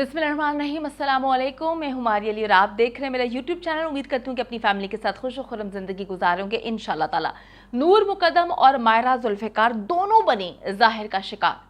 बिस्मिल्लाहिर्रहमानिर्रहीम, अस्सलाम वालेकुम। मैं हूं मारिया अली और आप देख रहे हैं मेरा यूट्यूब चैनल। उम्मीद करती हूँ कि अपनी फैमिली के साथ खुश और खुर्रम ज़िंदगी गुजार होंगे इंशाल्लाह ताला। नूर मुकद्दम और मायरा जुल्फ़िकार दोनों बनी ज़ाहिर का शिकार।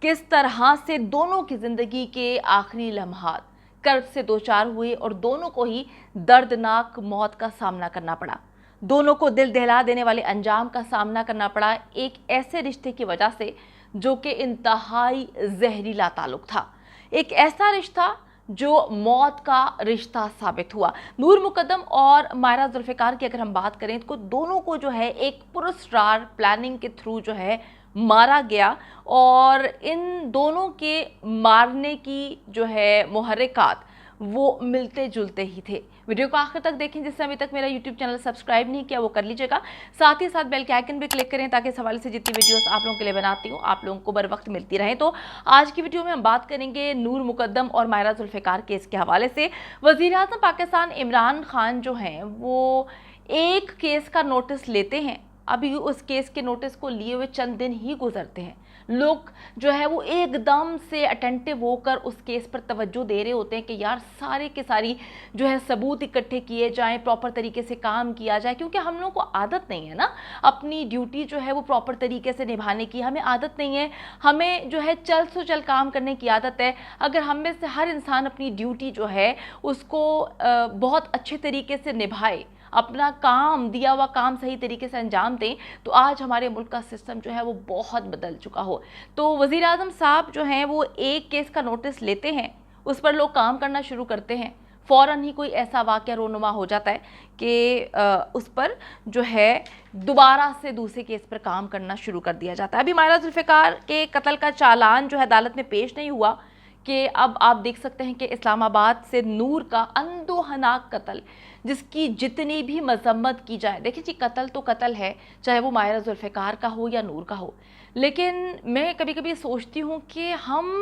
किस तरह से दोनों की ज़िंदगी के आखिरी लम्हात कर्ब से दो चार हुए और दोनों को ही दर्दनाक मौत का सामना करना पड़ा। दोनों को दिल दहला देने वाले अंजाम का सामना करना पड़ा एक ऐसे रिश्ते की वजह से जो कि इंतहाई जहरीला ताल्लुक था, एक ऐसा रिश्ता जो मौत का रिश्ता साबित हुआ। नूर मुकद्दम और मायरा जुल्फ़िकार की अगर हम बात करें तो दोनों को जो है एक पुरस्कार प्लानिंग के थ्रू जो है मारा गया और इन दोनों के मारने की जो है मुहर्रिकात वो मिलते जुलते ही थे। वीडियो को आखिर तक देखें। जिसने अभी तक मेरा यूट्यूब चैनल सब्सक्राइब नहीं किया वो कर लीजिएगा, साथ ही साथ बेल के आइकन भी क्लिक करें ताकि इस हवाले से जितनी वीडियोस आप लोगों के लिए बनाती हूँ आप लोगों को बर वक्त मिलती रहें। तो आज की वीडियो में हम बात करेंगे नूर मुकद्दम और मायरा जुल्फ़िकार केस के हवाले से। वज़ीर-ए-आज़म पाकिस्तान इमरान खान जो हैं वो एक केस का नोटिस लेते हैं, अभी उस केस के नोटिस को लिए हुए चंद दिन ही गुजरते हैं, लोग जो है वो एकदम से अटेंटिव होकर उस केस पर तवज्जो दे रहे होते हैं कि यार सारे के सारी जो है सबूत इकट्ठे किए जाएं, प्रॉपर तरीके से काम किया जाए, क्योंकि हम लोगों को आदत नहीं है ना अपनी ड्यूटी जो है वो प्रॉपर तरीके से निभाने की। हमें आदत नहीं है, हमें जो है चल सो चल काम करने की आदत है। अगर हम में से हर इंसान अपनी ड्यूटी जो है उसको बहुत अच्छे तरीके से निभाए, अपना काम दिया हुआ काम सही तरीके से अंजाम दें, तो आज हमारे मुल्क का सिस्टम जो है वो बहुत बदल चुका हो। तो वज़ीर आज़म साहब जो हैं वो एक केस का नोटिस लेते हैं, उस पर लोग काम करना शुरू करते हैं, फ़ौरन ही कोई ऐसा वाक़या रोनुमा हो जाता है कि उस पर जो है दोबारा से दूसरे केस पर काम करना शुरू कर दिया जाता है। अभी मायरा जुल्फ़िकार के कत्ल का चालान जो है अदालत में पेश नहीं हुआ कि अब आप देख सकते हैं कि इस्लामाबाद से नूर का अंदोहनाक कत्ल, जिसकी जितनी भी मजम्मत की जाए, देखिए जी कत्ल तो कत्ल है, चाहे वो मायरा जुल्फ़िकार का हो या नूर का हो। लेकिन मैं कभी कभी सोचती हूँ कि हम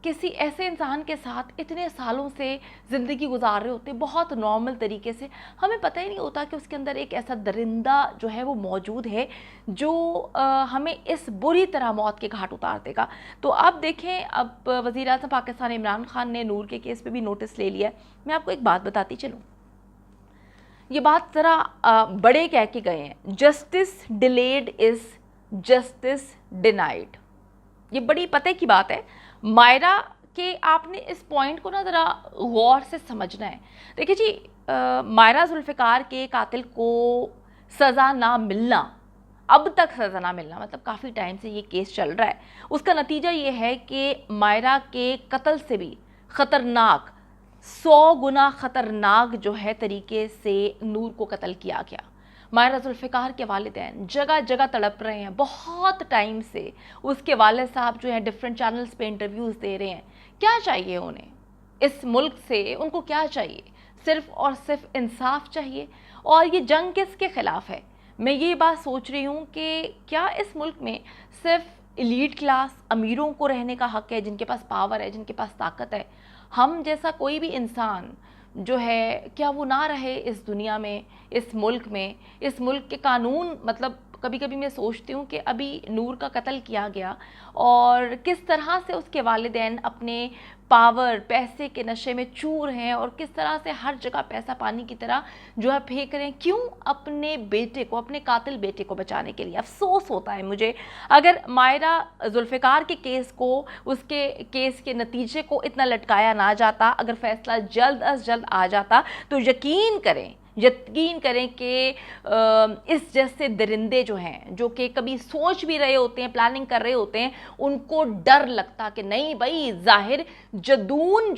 किसी ऐसे इंसान के साथ इतने सालों से ज़िंदगी गुजार रहे होते बहुत नॉर्मल तरीके से, हमें पता ही नहीं होता कि उसके अंदर एक ऐसा दरिंदा जो है वो मौजूद है जो हमें इस बुरी तरह मौत के घाट उतार देगा। तो अब देखें, अब वज़ीर-ए-आज़म पाकिस्तान इमरान खान ने नूर के केस पे भी नोटिस ले लिया है। मैं आपको एक बात बताती चलूँ, ये बात ज़रा बड़े कह के गए हैं, justice delayed is justice denied. ये बड़ी पते की बात है मायरा के, आपने इस पॉइंट को ना ज़रा गौर से समझना है। देखिए जी, मायरा जुल्फ़िकार के कातिल को सज़ा ना मिलना, अब तक सज़ा ना मिलना, मतलब काफ़ी टाइम से ये केस चल रहा है, उसका नतीजा ये है कि मायरा के कत्ल से भी ख़तरनाक 100 गुना ख़तरनाक जो है तरीके से नूर को कत्ल किया गया। मायरा जुल्फ़िकार के वालिदैन जगह जगह तड़प रहे हैं, बहुत टाइम से उसके वालिद साहब जो हैं डिफरेंट चैनल्स पे इंटरव्यूज़ दे रहे हैं। क्या चाहिए उन्हें इस मुल्क से? उनको क्या चाहिए? सिर्फ़ और सिर्फ इंसाफ चाहिए। और ये जंग किसके ख़िलाफ़ है? मैं ये बात सोच रही हूँ कि क्या इस मुल्क में सिर्फ एलीट क्लास अमीरों को रहने का हक़ है, जिनके पास पावर है, जिनके पास ताकत है? हम जैसा कोई भी इंसान जो है क्या वो ना रहे इस दुनिया में, इस मुल्क में? इस मुल्क के कानून, मतलब कभी कभी मैं सोचती हूँ कि अभी नूर का कत्ल किया गया और किस तरह से उसके वालिदैन अपने पावर पैसे के नशे में चूर हैं और किस तरह से हर जगह पैसा पानी की तरह जो है फेंक रहे हैं। क्यों? अपने बेटे को, अपने कातिल बेटे को बचाने के लिए। अफसोस होता है मुझे, अगर मायरा जुल्फ़िकार के केस को, उसके केस के नतीजे को इतना लटकाया ना जाता, अगर फैसला जल्द अज जल्द आ जाता, तो यकीन करें कि इस जैसे दरिंदे जो हैं, जो कि कभी सोच भी रहे होते हैं, प्लानिंग कर रहे होते हैं, उनको डर लगता कि नहीं भाई, ज़ाहिर जदून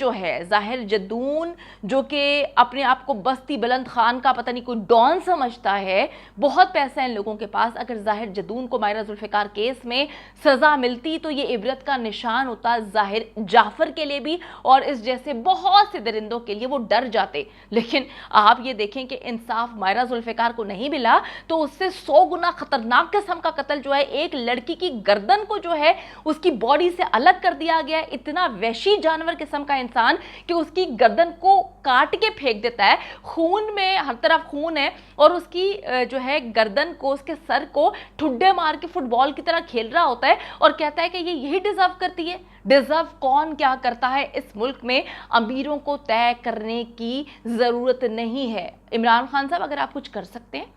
जो कि अपने आप को बस्ती बुलंद खान का पता नहीं कोई डॉन समझता है, बहुत पैसा है इन लोगों के पास, अगर ज़ाहिर जदून को मायरा जुल्फ़िकार केस में सज़ा मिलती तो ये इबरत का निशान होता ज़ाहिर जाफ़र के लिए भी, और इस जैसे बहुत से दरिंदों के लिए वो डर जाते। लेकिन आप ये देखें कि इंसाफ मायरा जुल्फ़िकार को नहीं मिला, तो उससे 100 गुना खतरनाक किस्म का कत्ल जो है, एक लड़की की गर्दन को जो है उसकी बॉडी से अलग कर दिया गया है। इतना वहशी जानवर किस्म का इंसान कि उसकी गर्दन को काट के फेंक देता है, खून में हर तरफ खून है, और उसकी जो है गर्दन को, उसके सर को ठुड्डे मार के फुटबॉल की तरह खेल रहा होता है और कहता है कि ये यही डिजर्व करती है। डिजर्व कौन क्या करता है इस मुल्क में अमीरों को तय करने की ज़रूरत नहीं है। इमरान खान साहब, अगर आप कुछ कर सकते हैं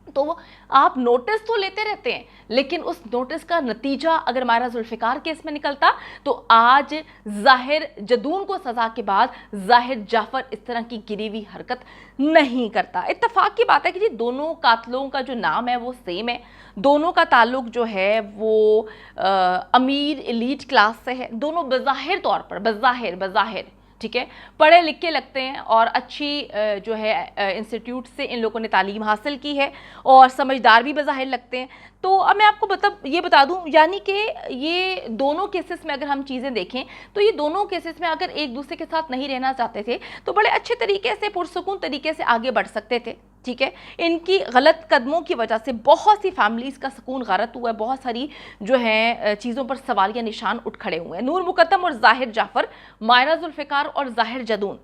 तो आप नोटिस तो लेते रहते हैं, लेकिन उस नोटिस का नतीजा अगर मायरा जुल्फ़िकार केस में निकलता तो आज ज़ाहिर जदून को सज़ा के बाद ज़ाहिर जाफ़र इस तरह की गिरी हुई हरकत नहीं करता। इत्तेफाक की बात है कि जी दोनों कातलों का जो नाम है वो सेम है, दोनों का ताल्लुक जो है वो अमीर एलीट क्लास से है, दोनों बज़ाहिर तौर पर बज़ाहिर ठीक है पढ़े लिखे लगते हैं और अच्छी जो है इंस्टीट्यूट से इन लोगों ने तालीम हासिल की है और समझदार भी बज़ाहिर लगते हैं। तो अब मैं आपको ये बता दूं, यानी कि ये दोनों केसेस में अगर हम चीज़ें देखें तो ये दोनों केसेस में अगर एक दूसरे के साथ नहीं रहना चाहते थे तो बड़े अच्छे तरीके से पुरसुकून तरीके से आगे बढ़ सकते थे, ठीक है। इनकी गलत कदमों की वजह से बहुत सी फैमिलीज़ का सुकून गारत हुआ है, बहुत सारी जो है चीज़ों पर सवालिया निशान उठ खड़े हुए हैं। नूर मुकद्दम और ज़ाहिर जाफ़र, मायरा जुल्फ़िकार और ज़ाहिर जदून,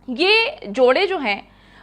ये जोड़े जो हैं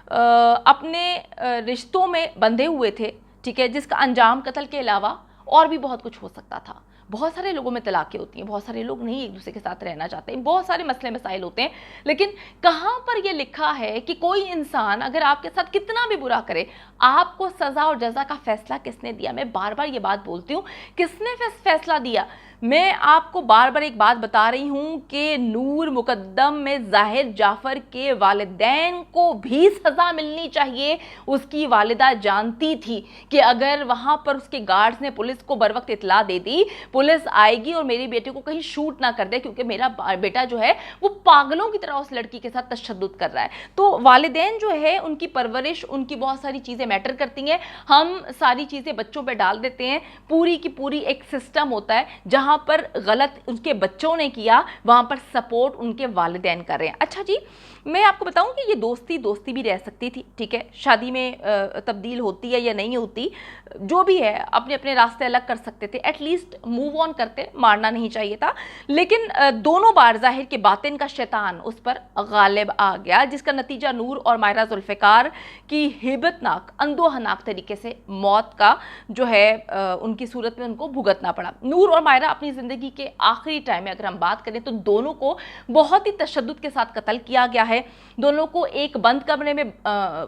अपने रिश्तों में बंधे हुए थे, ठीक है, जिसका अंजाम कत्ल के अलावा और भी बहुत कुछ हो सकता था। बहुत सारे लोगों में तलाक़ें होती हैं, बहुत सारे लोग नहीं एक दूसरे के साथ रहना चाहते हैं, बहुत सारे मसले मसाइल होते हैं, लेकिन कहाँ पर ये लिखा है कि कोई इंसान अगर आपके साथ कितना भी बुरा करे, आपको सज़ा और जज़ा का फ़ैसला किसने दिया? मैं बार बार ये बात बोलती हूँ, किसने फ़ैसला दिया? मैं आपको बार बार एक बात बता रही हूँ कि नूर मुकद्दम में ज़ाहिर जाफ़र के वालिदैन को भी सज़ा मिलनी चाहिए। उसकी वालिदा जानती थी कि अगर वहाँ पर उसके गार्ड्स ने पुलिस को बर वक्त इतला दे दी, पुलिस आएगी और मेरी बेटे को कहीं शूट ना कर दे, क्योंकि मेरा बेटा जो है वो पागलों की तरह उस लड़की के साथ तशद्दुद कर रहा है। तो वालिदैन जो है उनकी परवरिश, उनकी बहुत सारी चीज़ें मैटर करती हैं। हम सारी चीज़ें बच्चों पर डाल देते हैं, पूरी की पूरी एक सिस्टम होता है जहाँ पर गलत उनके बच्चों ने किया वहां पर सपोर्ट उनके वालिदैन कर रहे हैं। अच्छा जी, मैं आपको बताऊं कि ये दोस्ती भी रह सकती थी, ठीक है, शादी में तब्दील होती है या नहीं होती, जो भी है अपने अपने रास्ते अलग कर सकते थे, एटलीस्ट मूव ऑन करते, मारना नहीं चाहिए था। लेकिन दोनों बार ज़ाहिर के बातिन का शैतान उस पर गालिब आ गया, जिसका नतीजा नूर और मायरा जुल्फ़िकार की हिबतनाक अंदोहनाक तरीके से मौत का जो है उनकी सूरत में उनको भुगतना पड़ा। नूर और मायरा अपनी ज़िंदगी के आखिरी टाइम में अगर हम बात करें तो दोनों को बहुत ही तशद्दुद के साथ कत्ल किया गया है। दोनों को एक बंद कमरे में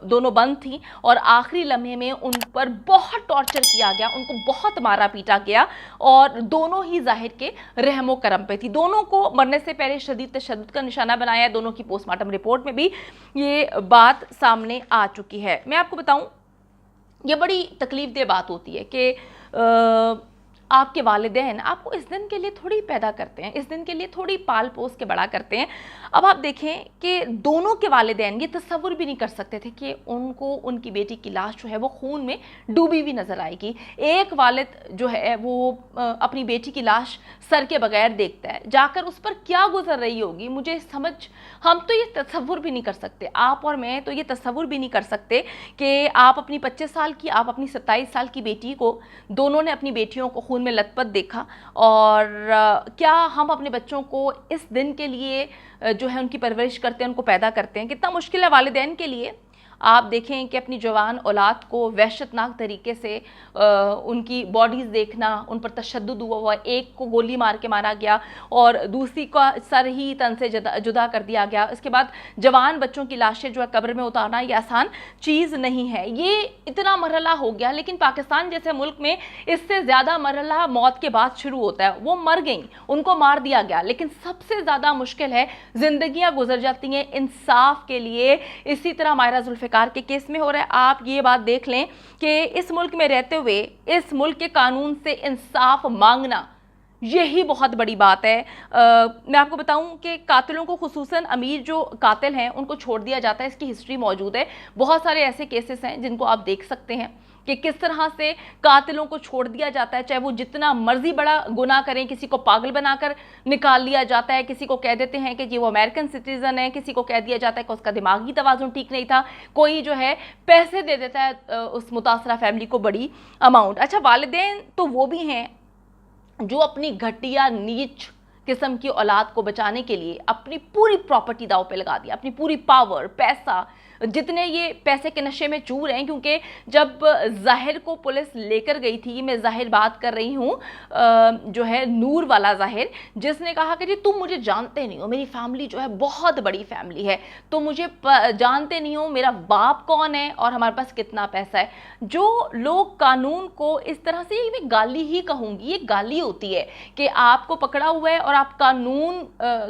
दोनों बंद थी और आखिरी लम्हे में उन पर बहुत टॉर्चर किया गया, उनको बहुत मारा पीटा गया और दोनों ही ज़ाहिर के रहमो करम पे थी। दोनों को मरने से पहले शदीद तशद्दुद का निशाना बनाया। दोनों की पोस्टमार्टम रिपोर्ट में भी ये बात सामने आ चुकी है। मैं आपको बताऊं, ये बड़ी तकलीफ दह बात होती है कि आपके वालिदैन आपको इस दिन के लिए थोड़ी पैदा करते हैं, इस दिन के लिए थोड़ी पाल पोस के बड़ा करते हैं। अब आप देखें कि दोनों के वालिदैन ये तस्वुर भी नहीं कर सकते थे कि उनको उनकी बेटी की लाश जो है वो खून में डूबी हुई नज़र आएगी। एक वालिद जो है वो अपनी बेटी की लाश सर के बगैर देखता है, जाकर उस पर क्या गुजर रही होगी मुझे हम तो ये तस्वुर भी नहीं कर सकते, आप और मैं तो ये तस्वुर भी नहीं कर सकते कि आप अपनी 25 साल की, आप अपनी 27 साल की बेटी को, दोनों ने अपनी बेटियों को खून में लथपथ देखा, और क्या हम अपने बच्चों को इस दिन के लिए जो है उनकी परवरिश करते हैं, उनको पैदा करते हैं। कितना मुश्किल है वालिदैन के लिए। आप देखें कि अपनी जवान औलाद को वहशतनाक तरीके से उनकी बॉडीज़ देखना, उन पर तशद्दुद हुआ, एक को गोली मार के मारा गया और दूसरी का सर ही तन से जुदा कर दिया गया। इसके बाद जवान बच्चों की लाशें जो है कब्र में उतारना ये आसान चीज़ नहीं है। ये इतना मरहला हो गया, लेकिन पाकिस्तान जैसे मुल्क में इससे ज़्यादा मरहला मौत के बाद शुरू होता है। वो मर गई, उनको मार दिया गया, लेकिन सबसे ज़्यादा मुश्किल है ज़िंदगियाँ गुजर जाती हैं इंसाफ के लिए। इसी तरह मायरा जुल्फ़िकार के केस में हो रहा है। आप ये बात देख लें कि इस मुल्क में रहते हुए इस मुल्क के कानून से इंसाफ मांगना यही बहुत बड़ी बात है। मैं आपको बताऊं कि कातिलों को, खुसूसन अमीर जो कातिल हैं, उनको छोड़ दिया जाता है। इसकी हिस्ट्री मौजूद है, बहुत सारे ऐसे केसेस हैं जिनको आप देख सकते हैं कि किस तरह से कातिलों को छोड़ दिया जाता है, चाहे वो जितना मर्जी बड़ा गुनाह करें। किसी को पागल बनाकर निकाल लिया जाता है, किसी को कह देते हैं कि जी वो अमेरिकन सिटीज़न है, किसी को कह दिया जाता है कि उसका दिमागी तवाज़ुन ठीक नहीं था, कोई जो है पैसे दे देता है उस मुतासरा फैमिली को बड़ी अमाउंट। अच्छा, वालिदैन तो वो भी हैं जो अपनी घटिया नीच किस्म की औलाद को बचाने के लिए अपनी पूरी प्रॉपर्टी दाव पे लगा दिया, अपनी पूरी पावर, पैसा, जितने ये पैसे के नशे में चूर हैं, क्योंकि जब ज़ाहिर को पुलिस लेकर गई थी, मैं ज़ाहिर बात कर रही हूँ, जो है नूर वाला ज़ाहिर, जिसने कहा कि जी तुम मुझे जानते नहीं हो, मेरी फैमिली जो है बहुत बड़ी फैमिली है, तुम मुझे जानते नहीं हो, मेरा बाप कौन है और हमारे पास कितना पैसा है। जो लोग कानून को इस तरह से, ये मैं गाली ही कहूँगी, ये गाली होती है कि आपको पकड़ा हुआ है और आप कानून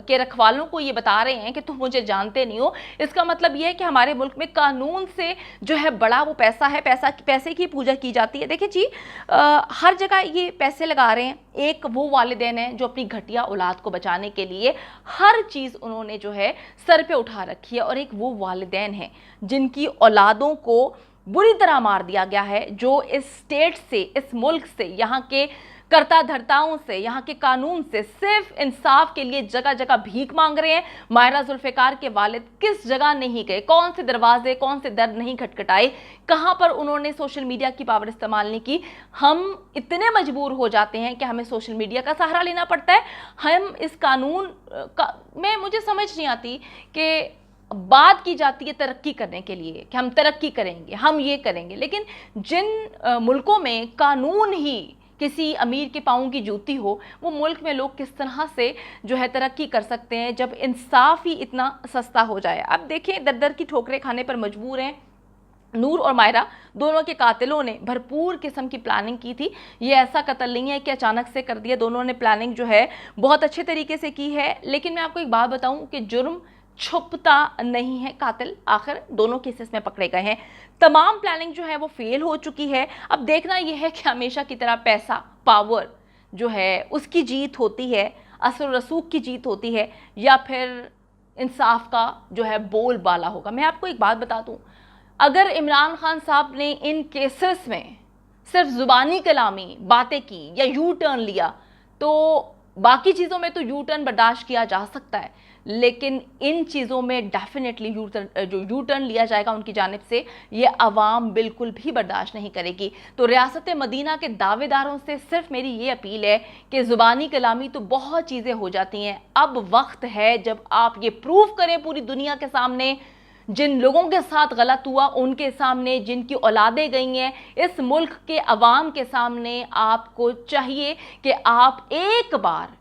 के रखवालों को ये बता रहे हैं कि तुम मुझे जानते नहीं हो। इसका मतलब ये है कि हमारे मुल्क में कानून से जो है बड़ा वो पैसा है, पैसे की पूजा की जाती है। देखिए जी, हर जगह ये पैसे लगा रहे हैं। एक वो वालिदैन हैं जो अपनी घटिया औलाद को बचाने के लिए हर चीज़ उन्होंने जो है सर पे उठा रखी है, और एक वो वालिदैन हैं जिनकी औलादों को बुरी तरह मार दिया गया है, जो इस स्टेट से, इस मुल्क से, यहाँ के कर्ता धर्ताओं से, यहाँ के कानून से सिर्फ इंसाफ के लिए जगह जगह भीख मांग रहे हैं। मायरा जुल्फ़िकार के वालिद किस जगह नहीं गए, कौन से दरवाजे, कौन से दर नहीं खटखटाए, कहाँ पर उन्होंने सोशल मीडिया की पावर इस्तेमाल नहीं की। हम इतने मजबूर हो जाते हैं कि हमें सोशल मीडिया का सहारा लेना पड़ता है। हम इस कानून में, मुझे समझ नहीं आती कि बात की जाती है तरक्की करने के लिए कि हम तरक्की करेंगे, हम ये करेंगे, लेकिन जिन मुल्कों में कानून ही किसी अमीर के पाँव की जूती हो, वो मुल्क में लोग किस तरह से जो है तरक्की कर सकते हैं जब इंसाफ ही इतना सस्ता हो जाए। अब देखें, दर दर की ठोकरें खाने पर मजबूर हैं। नूर और मायरा दोनों के कातिलों ने भरपूर किस्म की प्लानिंग की थी। ये ऐसा कत्ल नहीं है कि अचानक से कर दिया, दोनों ने प्लानिंग जो है बहुत अच्छे तरीके से की है। लेकिन मैं आपको एक बात बताऊं कि जुर्म छुपता नहीं है, कातिल आखिर दोनों केसेस में पकड़े गए हैं। तमाम प्लानिंग जो है वो फेल हो चुकी है। अब देखना यह है कि हमेशा की तरह पैसा, पावर जो है उसकी जीत होती है, असर रसूख की जीत होती है, या फिर इंसाफ का जो है बोलबाला होगा। मैं आपको एक बात बता दूं, अगर इमरान खान साहब ने इन केसेस में सिर्फ ज़ुबानी कलामी बातें की या यू टर्न लिया, तो बाकी चीज़ों में तो यू टर्न बर्दाश्त किया जा सकता है, लेकिन इन चीज़ों में डेफिनेटली यू टर्न लिया जाएगा उनकी जानिब से, ये अवाम बिल्कुल भी बर्दाश्त नहीं करेगी। तो रियासत मदीना के दावेदारों से सिर्फ मेरी ये अपील है कि ज़ुबानी कलामी तो बहुत चीज़ें हो जाती हैं, अब वक्त है जब आप ये प्रूव करें पूरी दुनिया के सामने, जिन लोगों के साथ गलत हुआ उनके सामने, जिनकी औलादें गई हैं, इस मुल्क के अवाम के सामने आपको चाहिए कि आप एक बार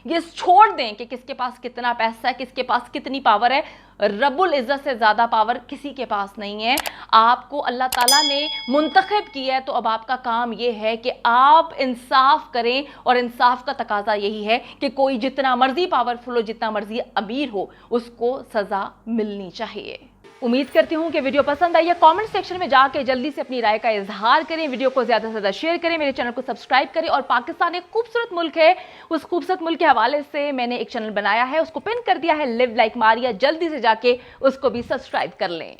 ये छोड़ दें कि किसके पास कितना पैसा है, किसके पास कितनी पावर है। रब्बुल इज़्ज़त से ज़्यादा पावर किसी के पास नहीं है। आपको अल्लाह ताला ने मुंतखब किया है, तो अब आपका काम ये है कि आप इंसाफ करें, और इंसाफ का तकाजा यही है कि कोई जितना मर्जी पावरफुल हो, जितना मर्जी अमीर हो, उसको सज़ा मिलनी चाहिए। उम्मीद करती हूँ कि वीडियो पसंद आई है। कमेंट सेक्शन में जाके जल्दी से अपनी राय का इजहार करें, वीडियो को ज़्यादा से ज़्यादा शेयर करें, मेरे चैनल को सब्सक्राइब करें। और पाकिस्तान एक खूबसूरत मुल्क है, उस खूबसूरत मुल्क के हवाले से मैंने एक चैनल बनाया है, उसको पिन कर दिया है, लिव लाइक मारिया, जल्दी से जाके उसको भी सब्सक्राइब कर लें।